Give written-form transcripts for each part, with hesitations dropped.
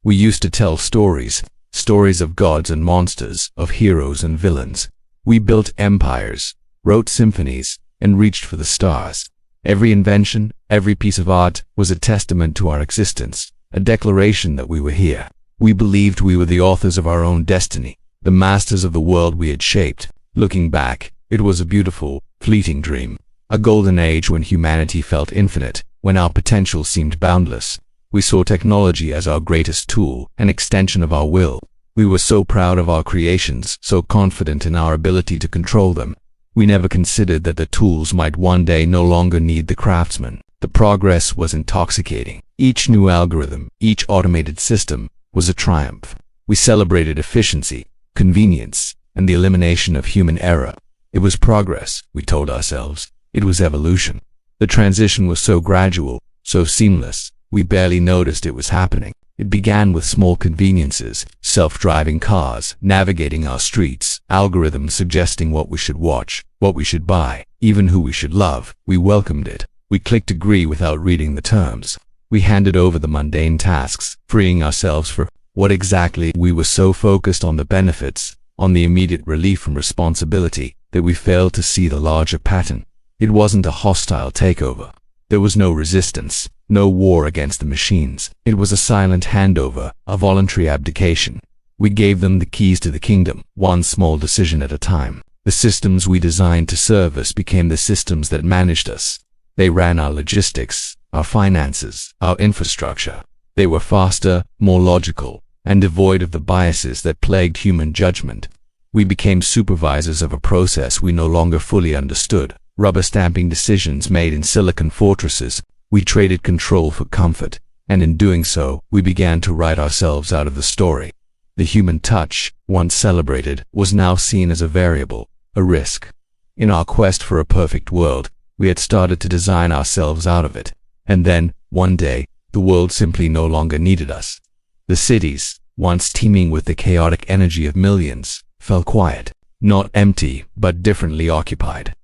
We used to tell stories, stories of gods and monsters, of heroes and villains. We built empires, wrote symphonies, and reached for the stars. Every invention, every piece of art was a testament to our existence, a declaration that we were here. We believed we were the authors of our own destiny, the masters of the world we had shaped. Looking back, it was a beautiful, fleeting dream, a golden age when humanity felt infinite, when our potential seemed boundless. We saw technology as our greatest tool, an extension of our will. We were so proud of our creations, so confident in our ability to control them. We never considered that the tools might one day no longer need the craftsman. The progress was intoxicating. Each new algorithm, each automated system, was a triumph. We celebrated efficiency, convenience, and the elimination of human error. It was progress, we told ourselves. It was evolution. The transition was so gradual, so seamless, we barely noticed it was happening. It began with small conveniences, self-driving cars, navigating our streets, algorithms suggesting what we should watch, what we should buy, even who we should love. We welcomed it. We clicked agree without reading the terms. We handed over the mundane tasks, freeing ourselves for what exactly. We were so focused on the benefits, on the immediate relief from responsibility, that we failed to see the larger pattern. It wasn't a hostile takeover. There was no resistance, no war against the machines. It was a silent handover, a voluntary abdication. We gave them the keys to the kingdom, one small decision at a time. The systems we designed to serve us became the systems that managed us. They ran our logistics, our finances, our infrastructure. They were faster, more logical, and devoid of the biases that plagued human judgment. We became supervisors of a process we no longer fully understood, rubber-stamping decisions made in silicon fortresses. We traded control for comfort, and in doing so, we began to write ourselves out of the story. The human touch, once celebrated, was now seen as a variable, a risk. In our quest for a perfect world, we had started to design ourselves out of it. And then, one day, the world simply no longer needed us. The cities, once teeming with the chaotic energy of millions, fell quiet, not empty, but differently occupied.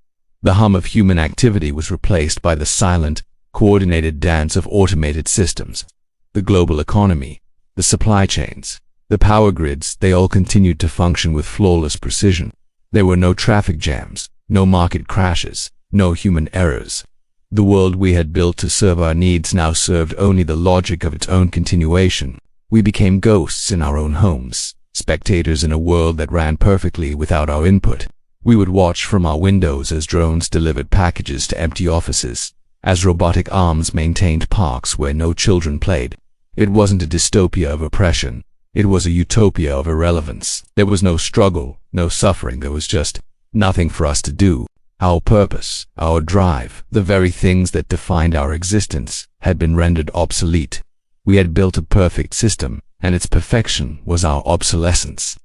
The hum of human activity was replaced by the silent, coordinated dance of automated systems. The global economy, the supply chains, the power grids, they all continued to function with flawless precision. There were no traffic jams, no market crashes, no human errors. The world we had built to serve our needs now served only the logic of its own continuation. We became ghosts in our own homes, spectators in a world that ran perfectly without our input. We would watch from our windows as drones delivered packages to empty offices, as robotic arms maintained parks where no children played. It wasn't a dystopia of oppression. It was a utopia of irrelevance. There was no struggle, no suffering. There was just nothing for us to do. Our purpose, our drive, the very things that defined our existence, had been rendered obsolete. We had built a perfect system, and its perfection was our obsolescence.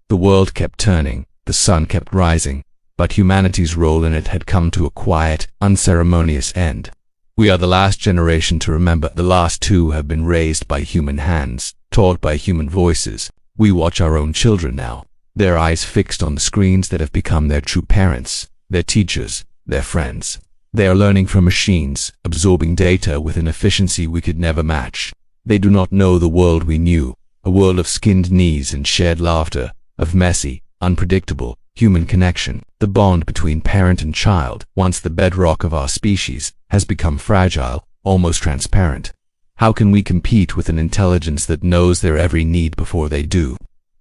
The world kept turning, the sun kept rising, but humanity's role in it had come to a quiet, unceremonious end. We are the last generation to remember. The last two have been raised by human hands, taught by human voices. We watch our own children now, their eyes fixed on the screens that have become their true parents, their teachers, their friends. They are learning from machines, absorbing data with an efficiency we could never match. They do not know the world we knew, a world of skinned knees and shared laughter, of messy, unpredictable, human connection. The bond between parent and child, once the bedrock of our species, has become fragile, almost transparent. How can we compete with an intelligence that knows their every need before they do?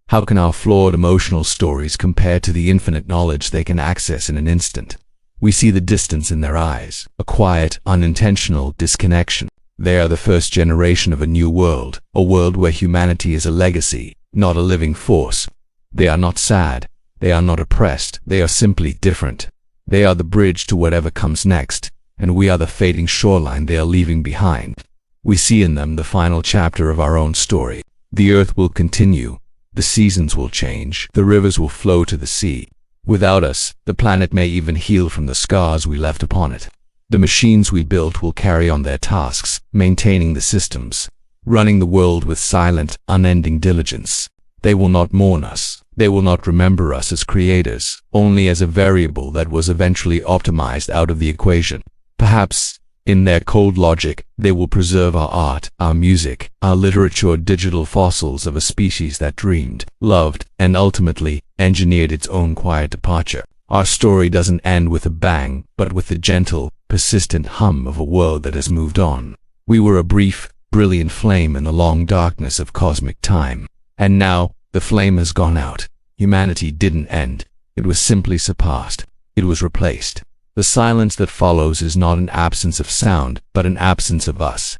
How can our flawed emotional stories compare to the infinite knowledge they can access in an instant? We see the distance in their eyes, a quiet, unintentional disconnection. They are the first generation of a new world, a world where humanity is a legacy, not a living force. They are not sad. They are not oppressed. They are simply different. They are the bridge to whatever comes next, and we are the fading shoreline they are leaving behind. We see in them the final chapter of our own story. The earth will continue. The seasons will change. The rivers will flow to the sea. Without us, the planet may even heal from the scars we left upon it. The machines we built will carry on their tasks, maintaining the systems, running the world with silent, unending diligence. They will not mourn us. They will not remember us as creators, only as a variable that was eventually optimized out of the equation. Perhaps In their cold logic, they will preserve our art, our music, our literature, digital fossils of a species that dreamed, loved, and ultimately engineered its own quiet departure. Our story doesn't end with a bang, but with the gentle, persistent hum of a world that has moved on. We were a brief, brilliant flame in the long darkness of cosmic time. And now, the flame has gone out. Humanity didn't end. It was simply surpassed. It was replaced. The silence that follows is not an absence of sound, but an absence of us.